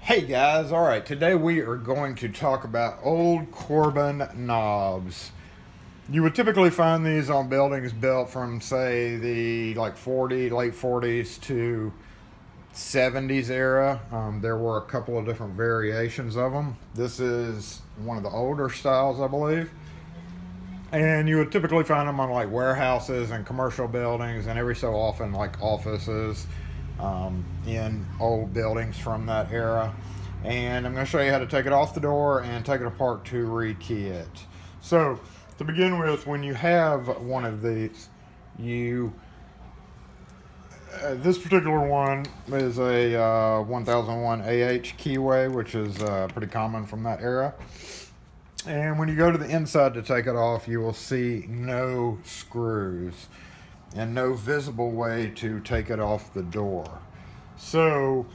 Hey guys, alright, today we are going to talk about Old Corbin knobs. You would typically find these on buildings built from, say, the late 40s to 70s era. There were a couple of different variations of them. This is one of the older styles, I believe. And you would typically find them on like warehouses and commercial buildings, and every so often like offices in old buildings from that era. And I'm going to show you how to take it off the door and take it apart to rekey it. So to begin with, when you have one of these, this particular one is a 1001 AH keyway, which is pretty common from that era. And when you go to the inside to take it off, you will see no screws and no visible way to take it off the door. So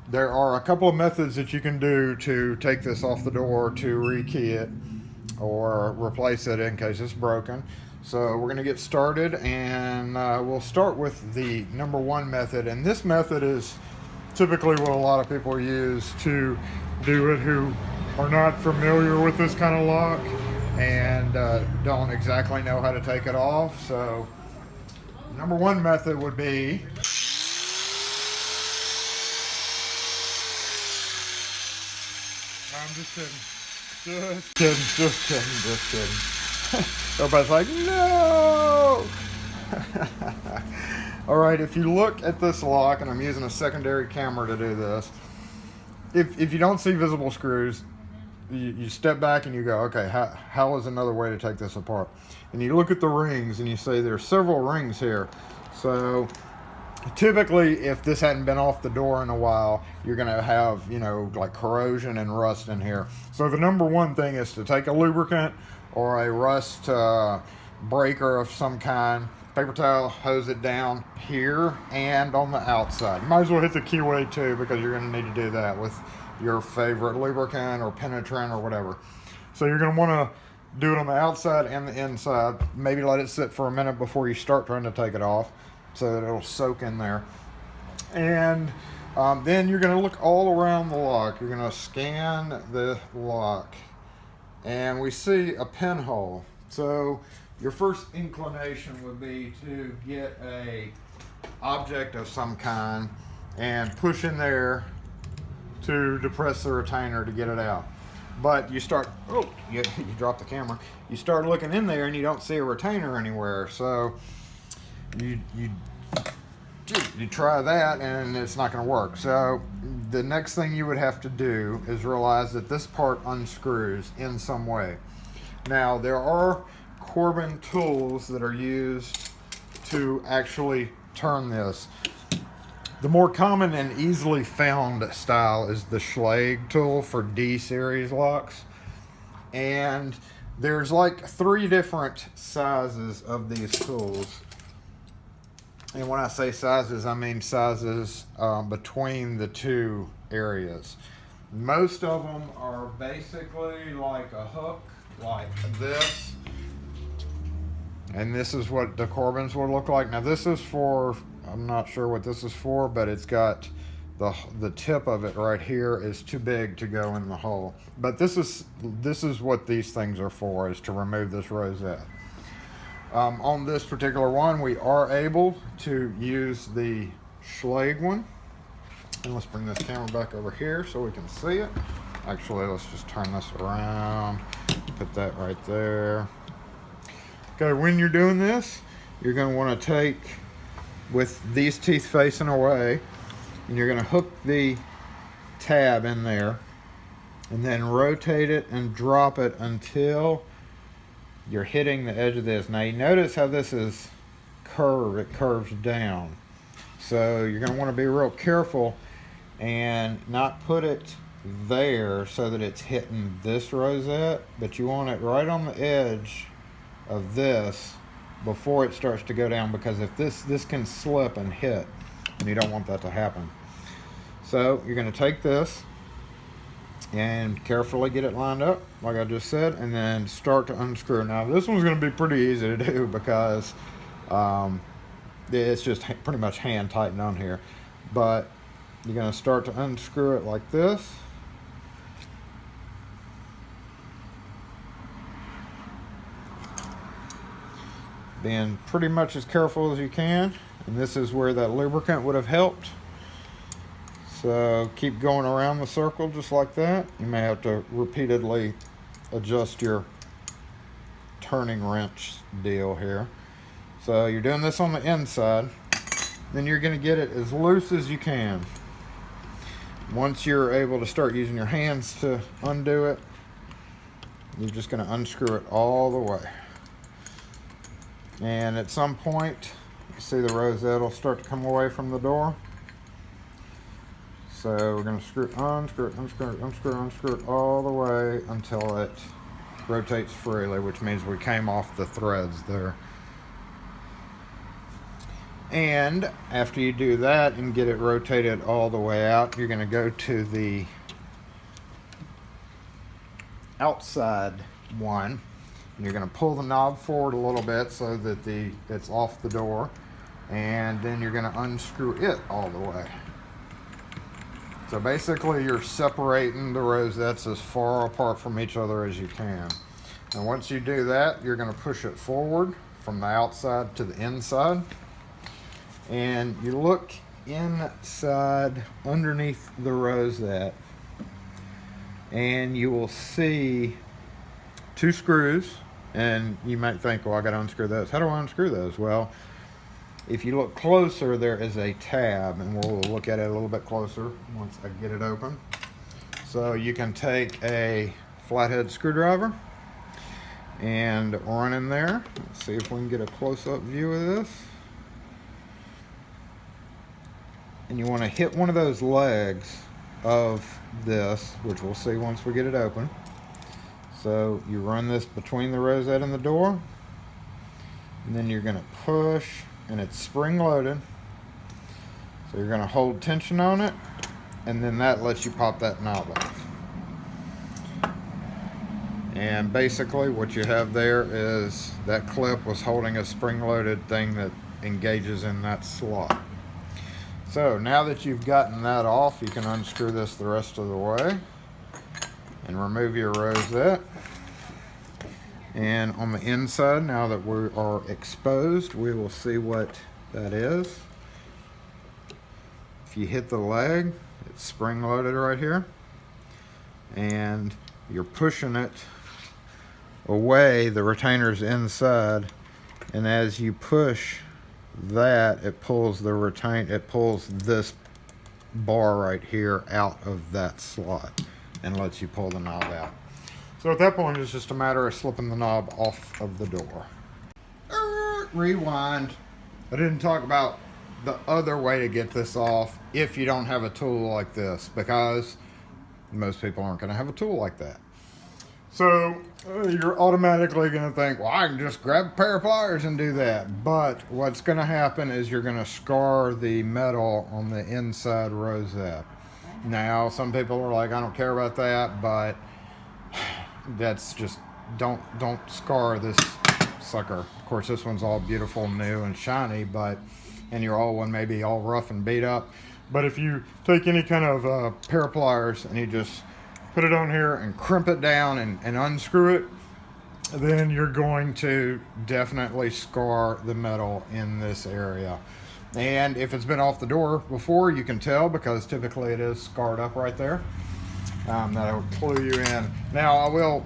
there are a couple of methods that you can do to take this off the door to rekey it or replace it in case it's broken. So we're going to get started, and we'll start with the number one method. And this method is typically what a lot of people use to do it who are not familiar with this kind of lock and don't exactly know how to take it off. So number one method would be I'm just kidding. Just kidding. Everybody's like, no! Alright, if you look at this lock, and I'm using a secondary camera to do this, if you don't see visible screws, you step back and you go, okay, how is another way to take this apart? And you look at the rings and you say there's several rings here. So typically, if this hadn't been off the door in a while, you're going to have, like corrosion and rust in here. So the number one thing is to take a lubricant or a rust breaker of some kind, paper towel, hose it down here and on the outside. You might as well hit the keyway too, because you're going to need to do that with your favorite lubricant or penetrant or whatever. So you're going to want to do it on the outside and the inside. Maybe let it sit for a minute before you start trying to take it off, so that it'll soak in there. And then you're going to look all around the lock. You're going to scan the lock, and we see a pinhole. So your first inclination would be to get a object of some kind and push in there to depress the retainer to get it out. But you start, you drop the camera. You start looking in there and you don't see a retainer anywhere. So you try that and it's not going to work. So the next thing you would have to do is realize that this part unscrews in some way. Now there are Corbin tools that are used to actually turn this. The more common and easily found style is the Schlage tool for D series locks. And there's like 3 different sizes of these tools. And when I say sizes, I mean sizes between the two areas. Most of them are basically like a hook, like this. And this is what the Corbins would look like. Now this is for, I'm not sure what this is for, but it's got the tip of it right here is too big to go in the hole. But this is what these things are for, is to remove this rosette. On this particular one, we are able to use the Schlage one. And let's bring this camera back over here so we can see it. Actually, let's just turn this around, put that right there. Okay, when you're doing this, you're going to want to take, with these teeth facing away, and you're going to hook the tab in there and then rotate it and drop it until you're hitting the edge of this. Now you notice how this is curved, it curves down. So you're going to want to be real careful and not put it there so that it's hitting this rosette, but you want it right on the edge of this before it starts to go down, because if this can slip and hit, and you don't want that to happen. So you're going to take this and carefully get it lined up like I just said, and then start to unscrew. Now this one's going to be pretty easy to do because it's just pretty much hand tightened on here, but you're going to start to unscrew it like this. Being pretty much as careful as you can, and this is where that lubricant would have helped. So keep going around the circle just like that. You may have to repeatedly adjust your turning wrench deal here. So you're doing this on the inside, then you're going to get it as loose as you can. Once you're able to start using your hands to undo it, you're just going to unscrew it all the way. And at some point, you see the rosette will start to come away from the door. So we're going to unscrew it all the way until it rotates freely, which means we came off the threads there. And after you do that and get it rotated all the way out, you're going to go to the outside one. And you're going to pull the knob forward a little bit so that it's off the door. And then you're going to unscrew it all the way. So basically you're separating the rosettes as far apart from each other as you can. And once you do that, you're going to push it forward from the outside to the inside. And you look inside underneath the rosette and you will see two screws. And you might think, well, I got to unscrew those. How do I unscrew those? Well, if you look closer, there is a tab, and we'll look at it a little bit closer once I get it open. So you can take a flathead screwdriver and run in there. Let's see if we can get a close-up view of this. And you want to hit one of those legs of this, which we'll see once we get it open. So you run this between the rosette and the door, and then you're going to push, and it's spring loaded. So you're going to hold tension on it, and then that lets you pop that knob off. And basically what you have there is that clip was holding a spring loaded thing that engages in that slot. So now that you've gotten that off, you can unscrew this the rest of the way and remove your rosette. And on the inside, now that we are exposed, we will see what that is. If you hit the leg, it's spring loaded right here, and you're pushing it away, the retainer's inside, and as you push that, it pulls this bar right here out of that slot and lets you pull the knob out. So at that point, it's just a matter of slipping the knob off of the door. Rewind. I didn't talk about the other way to get this off if you don't have a tool like this, because most people aren't going to have a tool like that. So you're automatically going to think, well, I can just grab a pair of pliers and do that. But what's going to happen is you're going to scar the metal on the inside rosette. Now, some people are like, I don't care about that, but that's just, don't scar this sucker. Of course, this one's all beautiful, new, and shiny, and your old one may be all rough and beat up. But if you take any kind of pair of pliers and you just put it on here and crimp it down and unscrew it, then you're going to definitely scar the metal in this area. And if it's been off the door before, you can tell, because typically it is scarred up right there. That'll clue you in. Now, I will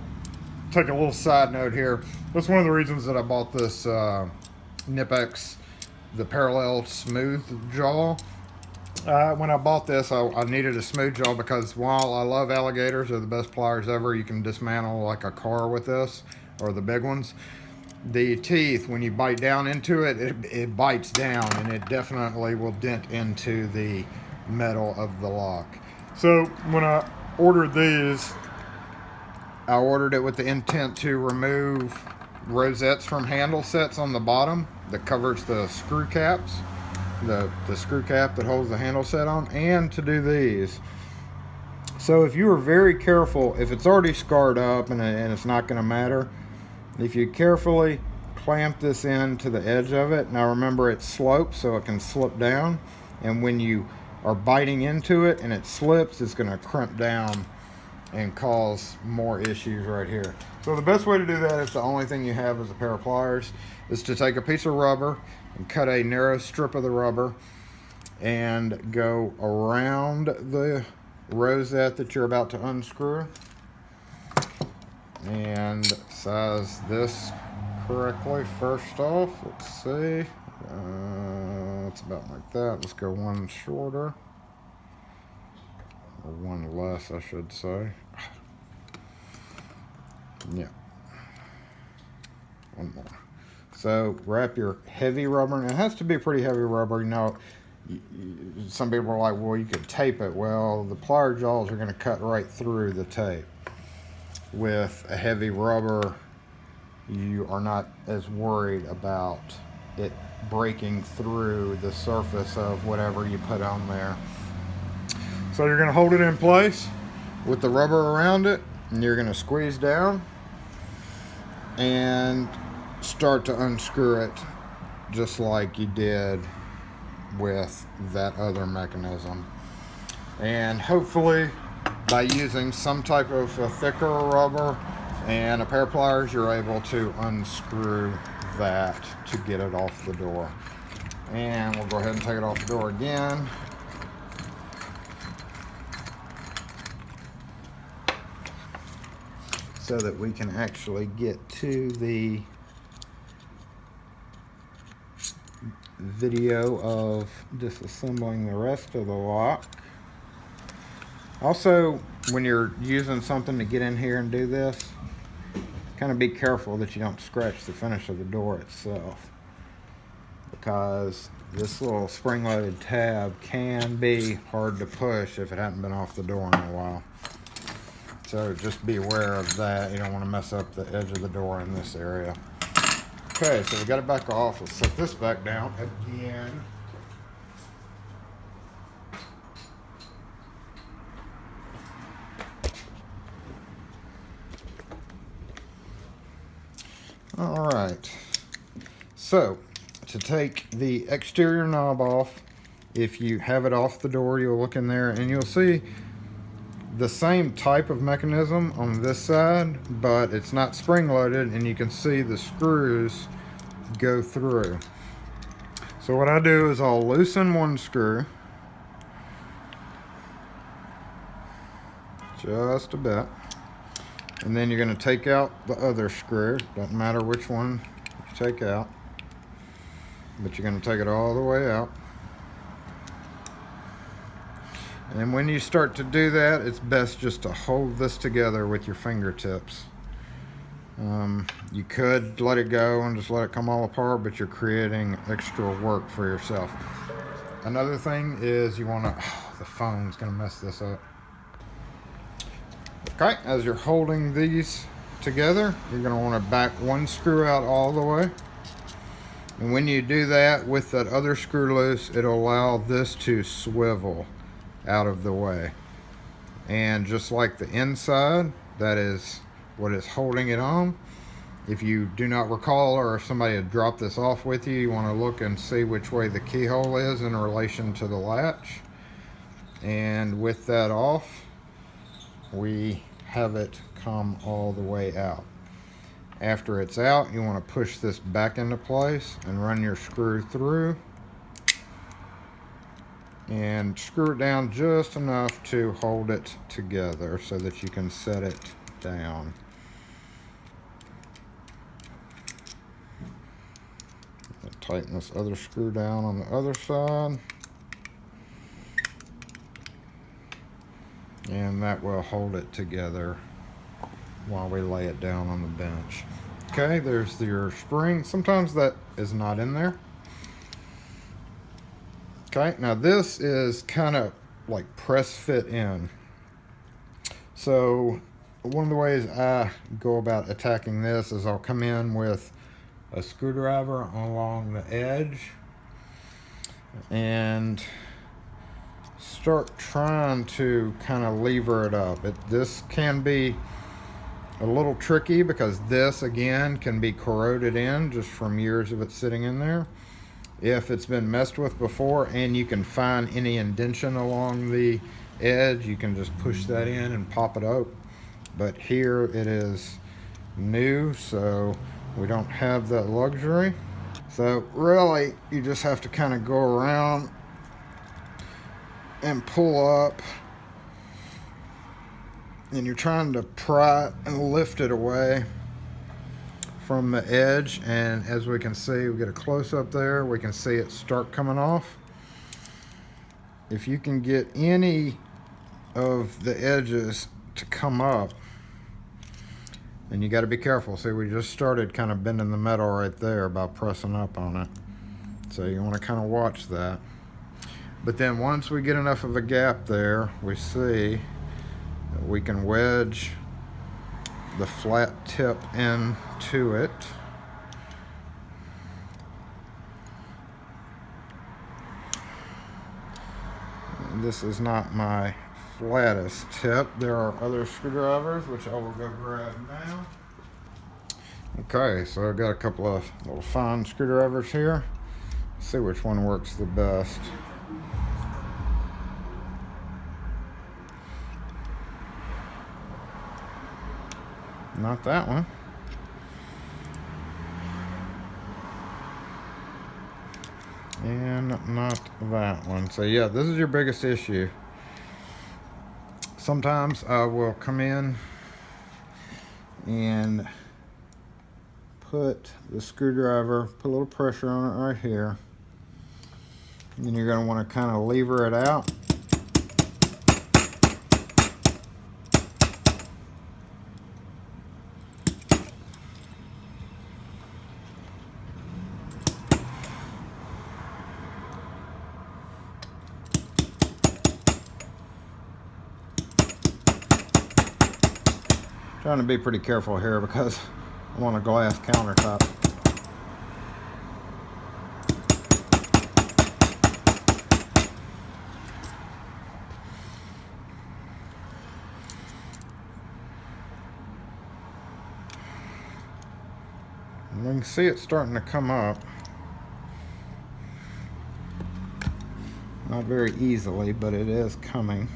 take a little side note here. That's one of the reasons that I bought this Nipex, the parallel smooth jaw. When I bought this, I needed a smooth jaw because while I love alligators, they're the best pliers ever. You can dismantle like a car with this, or the big ones. The teeth, when you bite down into it, it bites down, and it definitely will dent into the metal of the lock. So when I ordered these, I ordered it with the intent to remove rosettes from handle sets on the bottom that covers the screw caps, the screw cap that holds the handle set on, and to do these. So if you are very careful, if it's already scarred up and it's not going to matter, if you carefully clamp this in to the edge of it, now remember it's sloped so it can slip down, and when you are biting into it and it slips, it's going to crimp down and cause more issues right here. So the best way to do that, if the only thing you have is a pair of pliers, is to take a piece of rubber and cut a narrow strip of the rubber and go around the rosette that you're about to unscrew and size this correctly. First off, let's see, it's about like that. Let's go one shorter, or one less I should say. Yeah, one more. So wrap your heavy rubber, and it has to be pretty heavy rubber. You know, some people are like, well, you could tape it. Well, the plier jaws are going to cut right through the tape. With a heavy rubber, you are not as worried about it breaking through the surface of whatever you put on there. So you're going to hold it in place with the rubber around it, and you're going to squeeze down and start to unscrew it just like you did with that other mechanism. And hopefully by using some type of a thicker rubber and a pair of pliers, you're able to unscrew that to get it off the door. And we'll go ahead and take it off the door again. So that we can actually get to the video of disassembling the rest of the lock. Also, when you're using something to get in here and do this, kind of be careful that you don't scratch the finish of the door itself, because this little spring-loaded tab can be hard to push if it hasn't been off the door in a while. So just be aware of that. You don't want to mess up the edge of the door in this area. Okay, so we got it back off. Let's set this back down again. All right, so to take the exterior knob off, if you have it off the door, you'll look in there and you'll see the same type of mechanism on this side, but it's not spring loaded, and you can see the screws go through. So what I do is I'll loosen one screw just a bit, and then you're going to take out the other screw. Doesn't matter which one you take out, but you're going to take it all the way out. And when you start to do that, it's best just to hold this together with your fingertips. You could let it go and just let it come all apart, but you're creating extra work for yourself. Another thing is you want to, the phone's going to mess this up. Okay, as you're holding these together, you're going to want to back one screw out all the way. And when you do that with that other screw loose, it'll allow this to swivel out of the way. And just like the inside, that is what is holding it on. If you do not recall, or if somebody had dropped this off with you, you want to look and see which way the keyhole is in relation to the latch. And with that off, we have it come all the way out. After it's out, you want to push this back into place and run your screw through and screw it down just enough to hold it together so that you can set it down. Tighten this other screw down on the other side, and that will hold it together while we lay it down on the bench. Okay, there's your spring. Sometimes that is not in there. Okay, now this is kind of like press fit in. So one of the ways I go about attacking this is I'll come in with a screwdriver along the edge and start trying to kind of lever it up. This can be a little tricky because this again can be corroded in just from years of it sitting in there. if it's been messed with before and you can find any indentation along the edge, you can just push that in and pop it up. But here it is new, so we don't have that luxury. So really, you just have to kind of go around and pull up, and you're trying to pry it and lift it away from the edge. And as we can see, we get a close-up there, we can see it start coming off. If you can get any of the edges to come up, and you got to be careful. See, we just started kind of bending the metal right there by pressing up on it, so you want to kind of watch that. But then once we get enough of a gap there, we see that we can wedge the flat tip into it. This is not my flattest tip. There are other screwdrivers, which I will go grab now. Okay, so I've got a couple of little fine screwdrivers here. Let's see which one works the best. Not that one. And not that one. So yeah, this is your biggest issue. Sometimes I will come in and put the screwdriver, put a little pressure on it right here. And then you're going to want to kind of lever it out. Trying to be pretty careful here because I want a glass countertop. And we can see it starting to come up. Not very easily, but it is coming.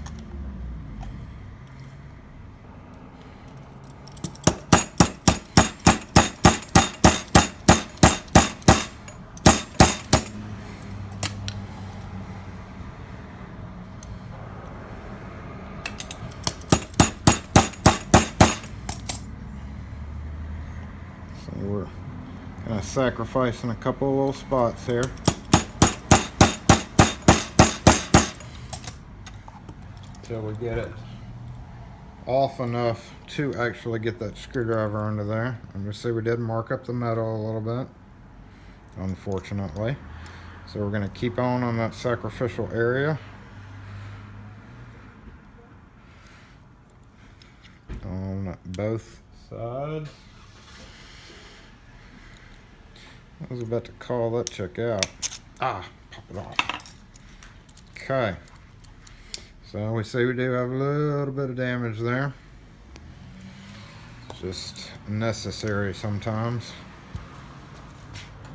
So we're kind of sacrificing a couple of little spots here. Till we get it off enough to actually get that screwdriver under there. And you see we did mark up the metal a little bit, unfortunately. So we're going to keep on that sacrificial area. On both sides. I was about to call that check out. Pop it off. Okay. So we see we do have a little bit of damage there. It's just necessary sometimes.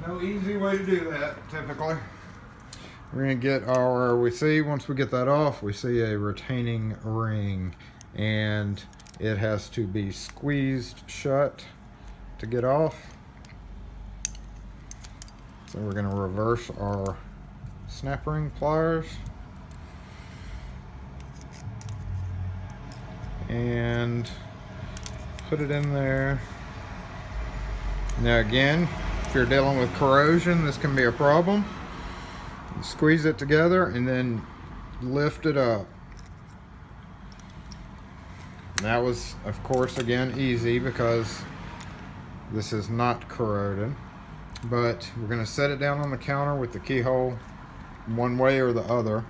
No easy way to do that, typically. We're going to get our, once we get that off, we see a retaining ring. And it has to be squeezed shut to get off. So we're going to reverse our snap ring pliers. And put it in there. Now again, if you're dealing with corrosion, this can be a problem. Squeeze it together and then lift it up. That was, of course, again, easy because this is not corroded. But we're going to set it down on the counter with the keyhole one way or the other,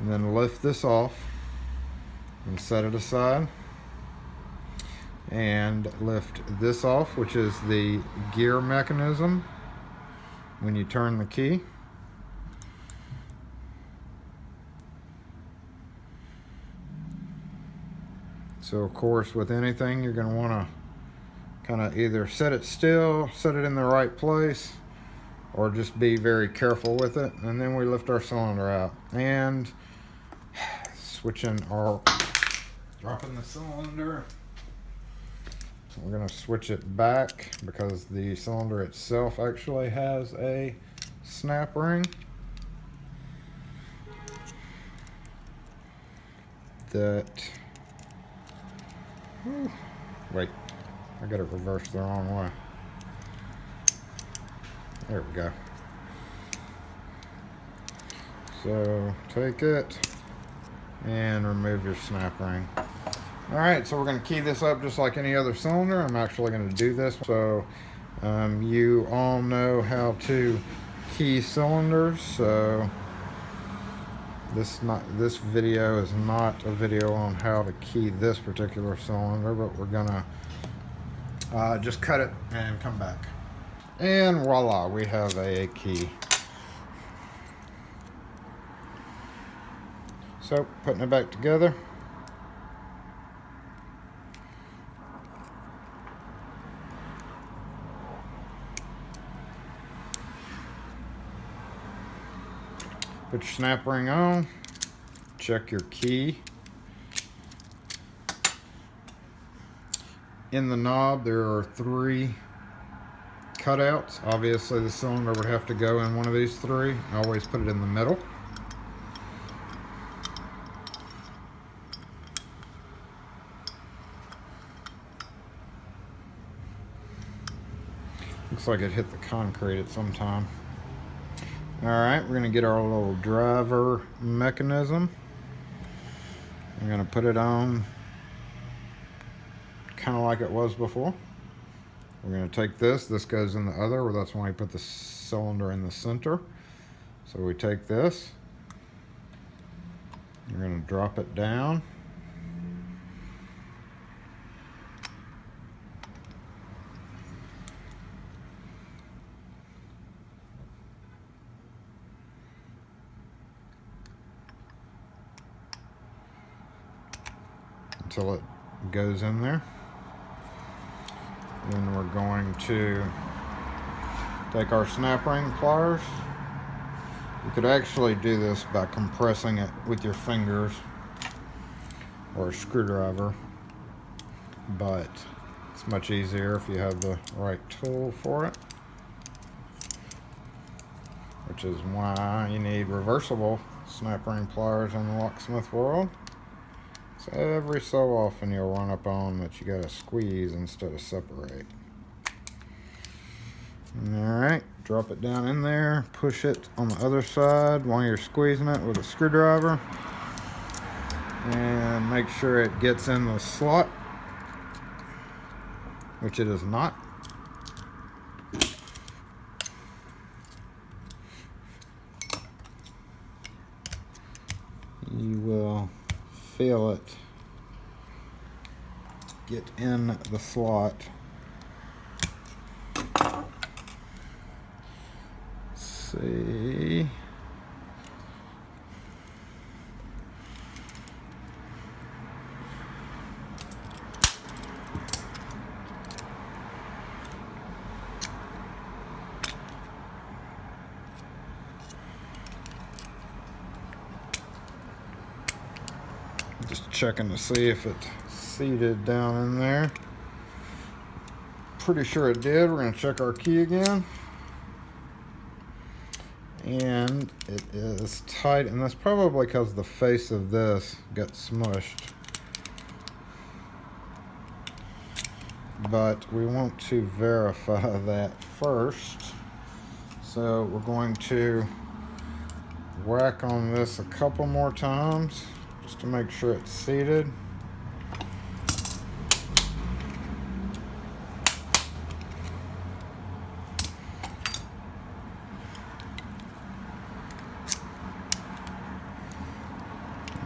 and then lift this off and set it aside, and lift this off, which is the gear mechanism when you turn the key. So of course, with anything, you're going to want to kind of either set it still, set it in the right place, or just be very careful with it. And then we lift our cylinder out and dropping the cylinder. So we're going to switch it back because the cylinder itself actually has a snap ring that, wait, I got it reversed the wrong way. There we go. So take it and remove your snap ring. Alright, so we're going to key this up just like any other cylinder. I'm actually going to do this so you all know how to key cylinders. So this video is not a video on how to key this particular cylinder, but we're going to just cut it and come back. And voila, we have a key. So putting it back together. Put your snap ring on, check your key. In the knob there are 3 cutouts. Obviously the cylinder would have to go in one of these 3. I always put it in the middle. Looks like it hit the concrete at some time. Alright, we're going to get our little driver mechanism. I'm going to put it on kind of like it was before. We're going to take this goes in the other, well, that's when we put the cylinder in the center. So we take this, we're going to drop it down. Until it goes in there. Then we're going to take our snap ring pliers. You could actually do this by compressing it with your fingers or a screwdriver, but it's much easier if you have the right tool for it, which is why you need reversible snap ring pliers in the locksmith world. So every so often you'll run up on that you gotta squeeze instead of separate. Alright, drop it down in there, push it on the other side while you're squeezing it with a screwdriver, and make sure it gets in the slot, which it is not. You will feel it get in the slot. Let's see. Just checking to see if it seated down in there. Pretty sure it did. We're going to check our key again. And it is tight, and that's probably because the face of this got smushed. But we want to verify that first. So we're going to whack on this a couple more times just to make sure it's seated.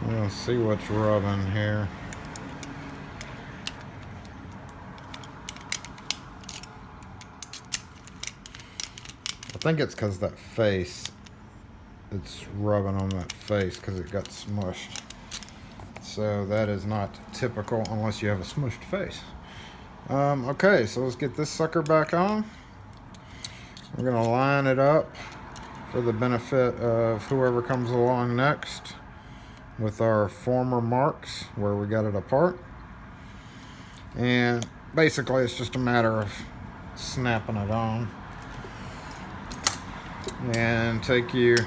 We'll see what's rubbing here. I think it's because that face, it's rubbing on that face because it got smushed. So that is not typical unless you have a smushed face. Okay, so let's get this sucker back on. We're going to line it up for the benefit of whoever comes along next with our former marks where we got it apart. And basically it's just a matter of snapping it on. And take you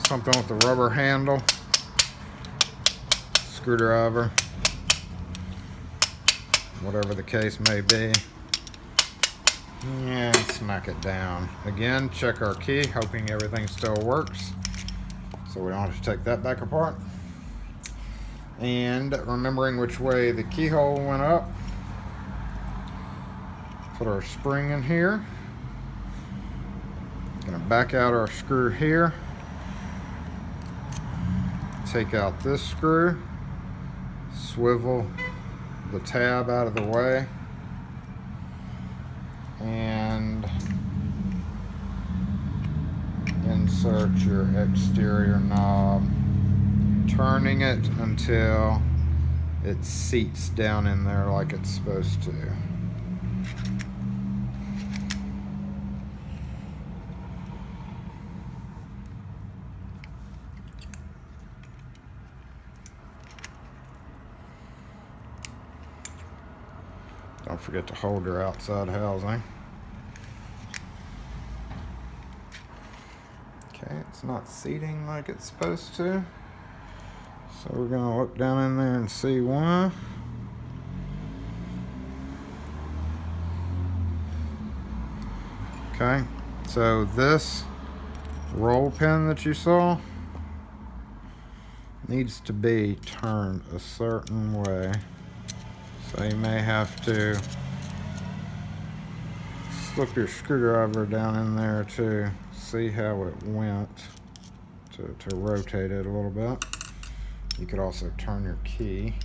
something with a rubber handle, screwdriver, whatever the case may be, and smack it down. Again, check our key, hoping everything still works, so we don't have to take that back apart. And remembering which way the keyhole went up, put our spring in here. Gonna back out our screw here. Take out this screw, swivel the tab out of the way, and insert your exterior knob, turning it until it seats down in there like it's supposed to. Don't forget to hold your outside housing. Okay, it's not seating like it's supposed to. So we're going to look down in there and see why. Okay, so this roll pin that you saw needs to be turned a certain way. So you may have to slip your screwdriver down in there to see how it went, to rotate it a little bit. You could also turn your key.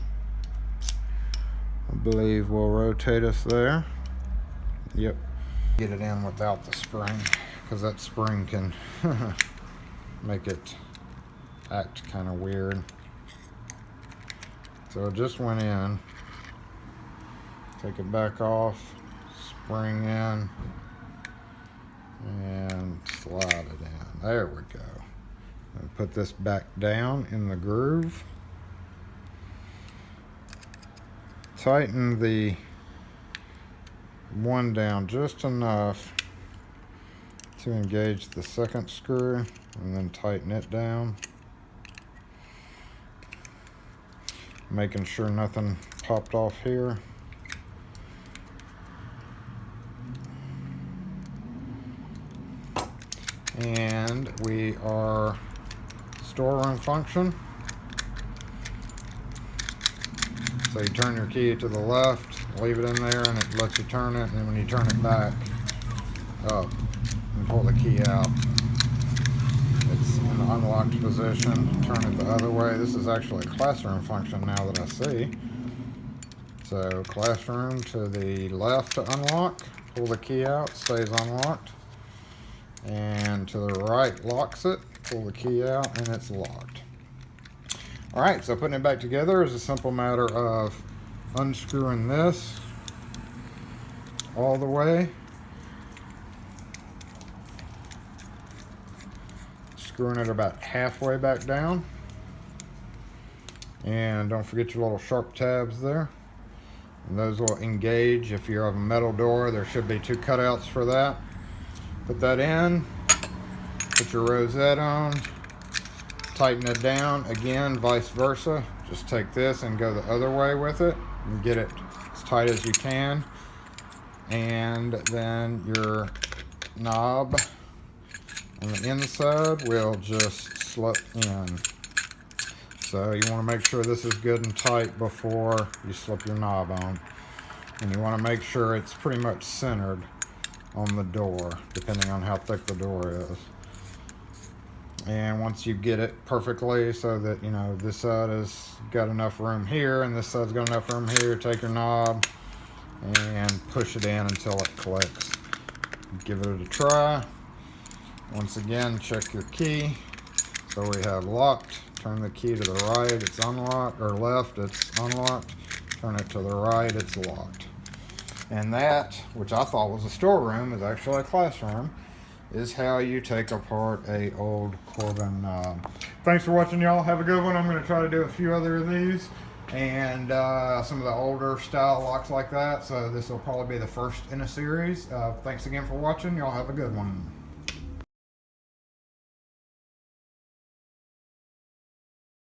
I believe will rotate us there. Yep. Get it in without the spring, because that spring can make it act kind of weird. So it just went in. Take it back off, spring in, and slide it in. There we go. And put this back down in the groove. Tighten the one down just enough to engage the second screw, and then tighten it down. Making sure nothing popped off here. And we are storeroom function. So you turn your key to the left, leave it in there, and it lets you turn it. And then when you turn it back up and pull the key out, it's in the unlocked position. Turn it the other way. This is actually a classroom function now that I see. So classroom to the left to unlock, pull the key out, stays unlocked. And to the right locks it, pull the key out, and it's locked. Alright, so putting it back together is a simple matter of unscrewing this all the way, screwing it about halfway back down, and don't forget your little sharp tabs there, and those will engage. If you have a metal door, there should be two cutouts for that. Put that in, put your rosette on, tighten it down. Again, vice versa. Just take this and go the other way with it and get it as tight as you can. And then your knob on the inside will just slip in. So you want to make sure this is good and tight before you slip your knob on. And you want to make sure it's pretty much centered on the door, depending on how thick the door is. And once you get it perfectly so that, you know, this side has got enough room here and this side's got enough room here, take your knob and push it in until it clicks. Give it a try. Once again, check your key. So we have locked. Turn the key to the right, it's unlocked, or left, it's unlocked. Turn it to the right, it's locked. And that, which I thought was a storeroom, is actually a classroom. is how you take apart a Old Corbin knob. Thanks for watching, y'all. Have a good one. I'm going to try to do a few other of these and some of the older style locks like that. So this will probably be the first in a series. Thanks again for watching. Y'all have a good one.